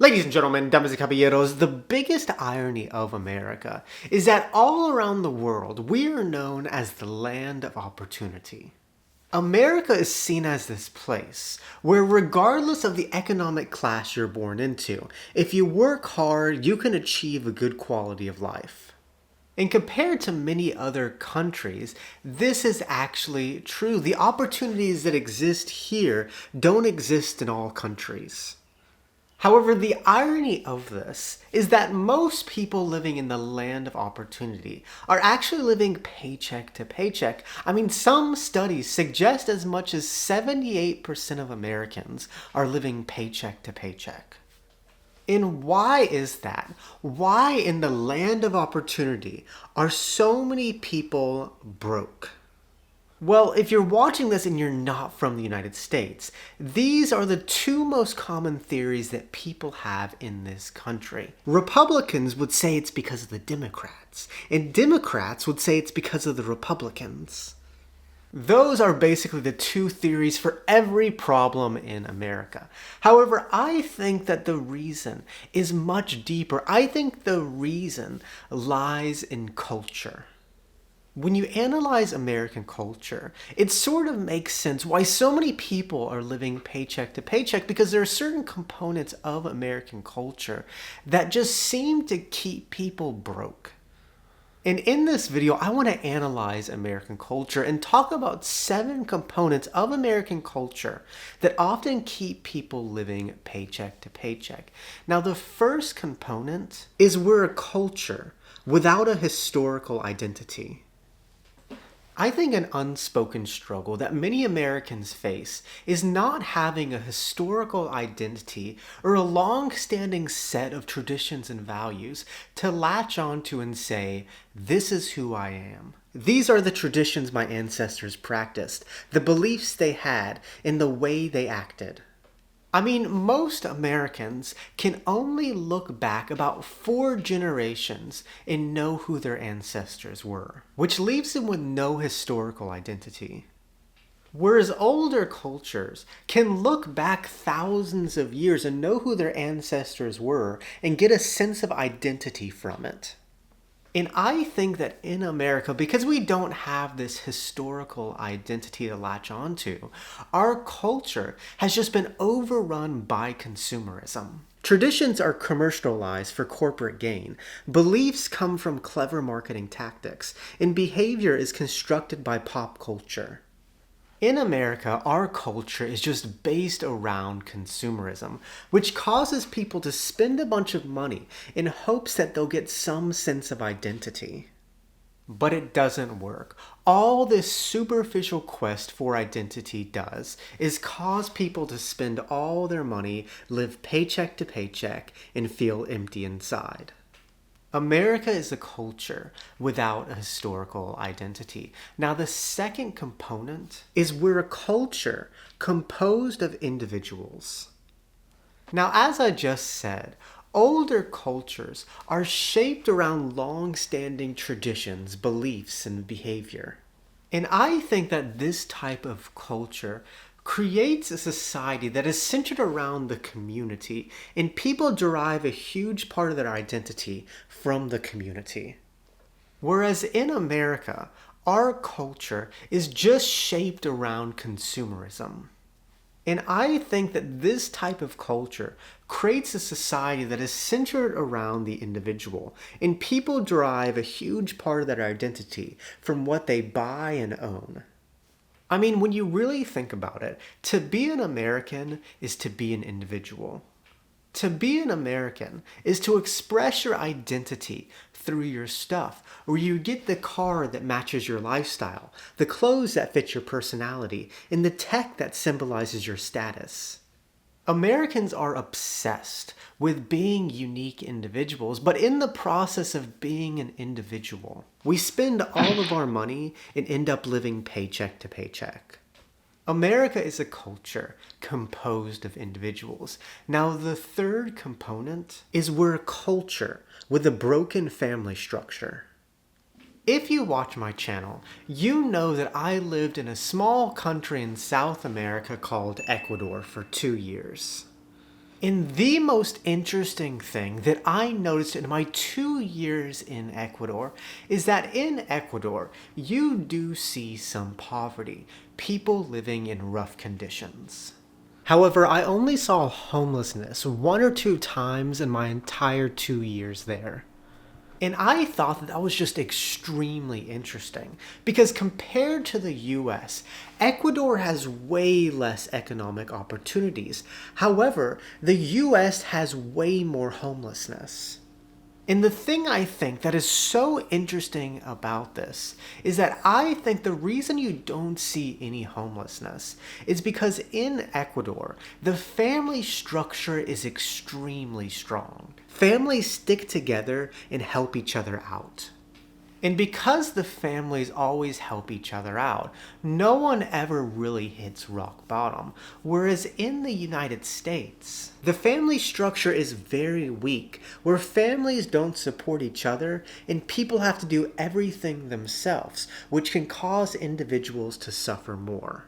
Ladies and gentlemen, damas y caballeros, the biggest irony of America is that all around the world we are known as the land of opportunity. America is seen as this place where, regardless of the economic class you're born into, if you work hard, you can achieve a good quality of life. And compared to many other countries, this is actually true. The opportunities that exist here don't exist in all countries. However, the irony of this is that most people living in the land of opportunity are actually living paycheck to paycheck. Some studies suggest as much as 78% of Americans are living paycheck to paycheck. And why is that? Why in the land of opportunity are so many people broke? Well, if you're watching this and you're not from the United States, these are the two most common theories that people have in this country. Republicans would say it's because of the Democrats, and Democrats would say it's because of the Republicans. Those are basically the two theories for every problem in America. However, I think that the reason is much deeper. I think the reason lies in culture. When you analyze American culture, it sort of makes sense why so many people are living paycheck to paycheck, because there are certain components of American culture that just seem to keep people broke. And in this video, I want to analyze American culture and talk about 7 components of American culture that often keep people living paycheck to paycheck. Now, the first component is we're a culture without a historical identity. I think an unspoken struggle that many Americans face is not having a historical identity or a long-standing set of traditions and values to latch onto and say, this is who I am. These are the traditions my ancestors practiced, the beliefs they had, and the way they acted. Most Americans can only look back about 4 generations and know who their ancestors were, which leaves them with no historical identity. Whereas older cultures can look back thousands of years and know who their ancestors were and get a sense of identity from it. And I think that in America, because we don't have this historical identity to latch onto, our culture has just been overrun by consumerism. Traditions are commercialized for corporate gain, beliefs come from clever marketing tactics, and behavior is constructed by pop culture. In America, our culture is just based around consumerism, which causes people to spend a bunch of money in hopes that they'll get some sense of identity. But it doesn't work. All this superficial quest for identity does is cause people to spend all their money, live paycheck to paycheck, and feel empty inside. America is a culture without a historical identity. Now, the second component is we're a culture composed of individuals. Now, as I just said, older cultures are shaped around long-standing traditions, beliefs, and behavior. And I think that this type of culture creates a society that is centered around the community, and people derive a huge part of their identity from the community. Whereas in America, our culture is just shaped around consumerism. And I think that this type of culture creates a society that is centered around the individual, and people derive a huge part of their identity from what they buy and own. When you really think about it, to be an American is to be an individual. To be an American is to express your identity through your stuff, where you get the car that matches your lifestyle, the clothes that fit your personality, and the tech that symbolizes your status. Americans are obsessed with being unique individuals, but in the process of being an individual, we spend all of our money and end up living paycheck to paycheck. America is a culture composed of individuals. Now, the third component is we're a culture with a broken family structure. If you watch my channel, you know that I lived in a small country in South America called Ecuador for 2 years. And the most interesting thing that I noticed in my 2 years in Ecuador is that in Ecuador, you do see some poverty, people living in rough conditions. However, I only saw homelessness 1 or 2 times in my entire 2 years there. And I thought that that was just extremely interesting because compared to the US, Ecuador has way less economic opportunities. However, the US has way more homelessness. And the thing I think that is so interesting about this is that I think the reason you don't see any homelessness is because in Ecuador, the family structure is extremely strong. Families stick together and help each other out. And because the families always help each other out, no one ever really hits rock bottom. Whereas in the United States, the family structure is very weak, where families don't support each other and people have to do everything themselves, which can cause individuals to suffer more.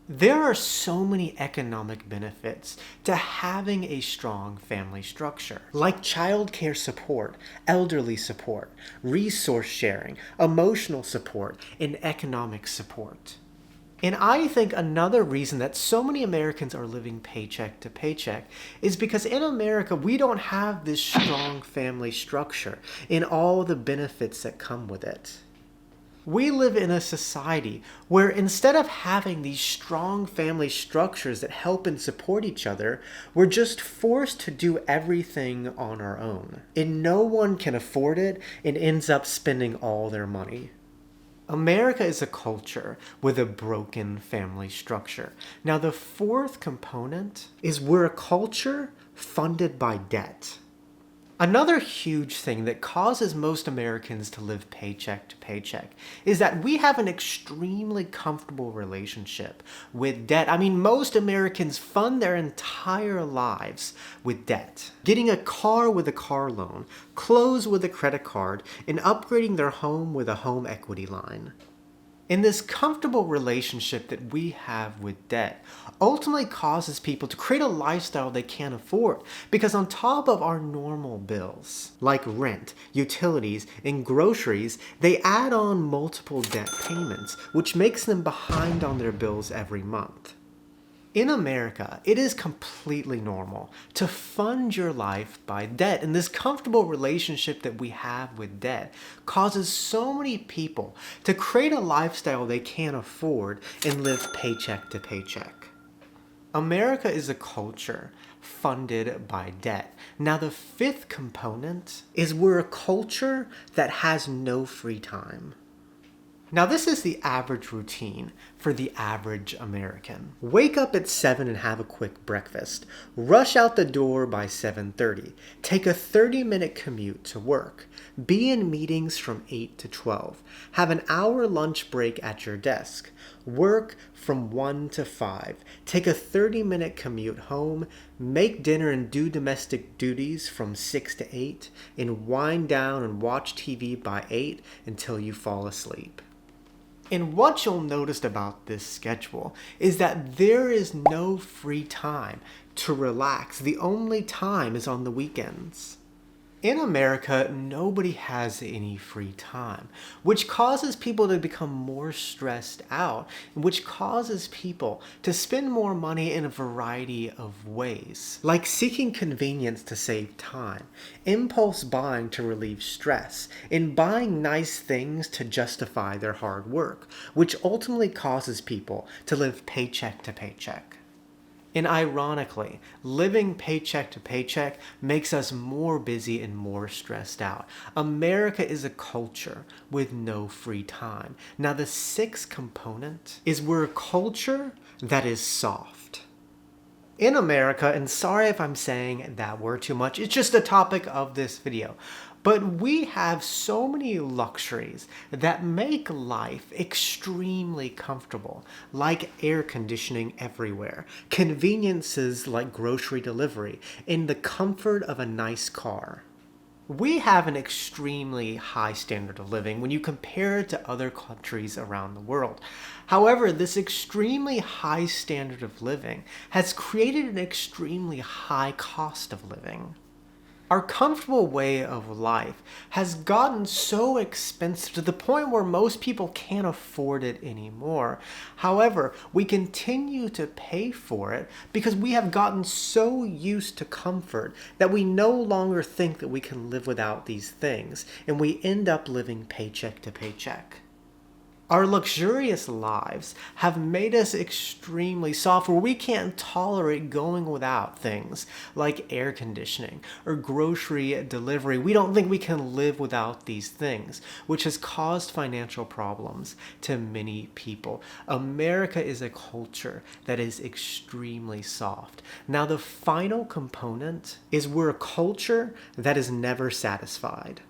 There are so many economic benefits to having a strong family structure, like childcare support, elderly support, resource sharing, emotional support, and economic support. And I think another reason that so many Americans are living paycheck to paycheck is because in America we don't have this strong family structure and all the benefits that come with it. We live in a society where instead of having these strong family structures that help and support each other, we're just forced to do everything on our own. And no one can afford it and ends up spending all their money. America is a culture with a broken family structure. Now, the fourth component is we're a culture funded by debt. Another huge thing that causes most Americans to live paycheck to paycheck is that we have an extremely comfortable relationship with debt. I mean, most Americans fund their entire lives with debt. Getting a car with a car loan, clothes with a credit card, and upgrading their home with a home equity line. And this comfortable relationship that we have with debt ultimately causes people to create a lifestyle they can't afford because on top of our normal bills, like rent, utilities, and groceries, they add on multiple debt payments, which makes them behind on their bills every month. In America, it is completely normal to fund your life by debt, and this comfortable relationship that we have with debt causes so many people to create a lifestyle they can't afford and live paycheck to paycheck. America is a culture funded by debt. Now, the fifth component is we're a culture that has no free time. Now, this is the average routine for the average American. Wake up at 7 and have a quick breakfast. Rush out the door by 7:30. Take a 30-minute commute to work. Be in meetings from 8 to 12. Have an hour lunch break at your desk. Work from 1 to 5. Take a 30-minute commute home. Make dinner and do domestic duties from 6 to 8. And wind down and watch TV by 8 until you fall asleep. And what you'll notice about this schedule is that there is no free time to relax. The only time is on the weekends. In America, nobody has any free time, which causes people to become more stressed out, which causes people to spend more money in a variety of ways, like seeking convenience to save time, impulse buying to relieve stress, and buying nice things to justify their hard work, which ultimately causes people to live paycheck to paycheck. And ironically, living paycheck to paycheck makes us more busy and more stressed out. America is a culture with no free time. Now, the sixth component is we're a culture that is soft. In America, and sorry if I'm saying that word too much, it's just the topic of this video, but we have so many luxuries that make life extremely comfortable, like air conditioning everywhere, conveniences like grocery delivery, and the comfort of a nice car. We have an extremely high standard of living when you compare it to other countries around the world. However, this extremely high standard of living has created an extremely high cost of living. Our comfortable way of life has gotten so expensive to the point where most people can't afford it anymore. However, we continue to pay for it because we have gotten so used to comfort that we no longer think that we can live without these things, and we end up living paycheck to paycheck. Our luxurious lives have made us extremely soft where we can't tolerate going without things like air conditioning or grocery delivery. We don't think we can live without these things, which has caused financial problems to many people. America is a culture that is extremely soft. Now, the final component is we're a culture that is never satisfied.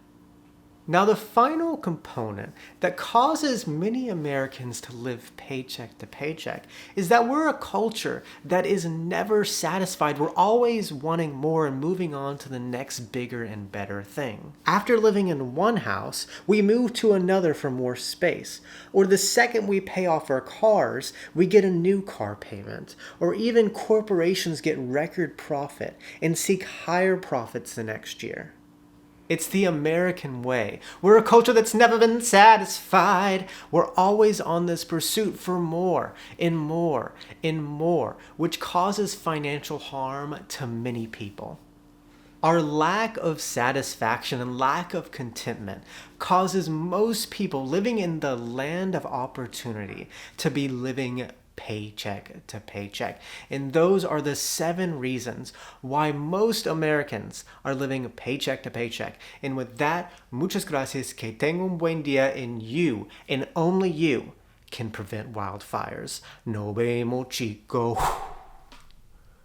Now, the final component that causes many Americans to live paycheck to paycheck is that we're a culture that is never satisfied. We're always wanting more and moving on to the next bigger and better thing. After living in one house, we move to another for more space. Or the second we pay off our cars, we get a new car payment. Or even corporations get record profit and seek higher profits the next year. It's the American way. We're a culture that's never been satisfied. We're always on this pursuit for more and more and more, which causes financial harm to many people. Our lack of satisfaction and lack of contentment causes most people living in the land of opportunity to be living paycheck to paycheck. And those are the 7 reasons why most Americans are living paycheck to paycheck. And with that, muchas gracias, que tenga un buen día, and you, and only you, can prevent wildfires. Nos vemos, chico.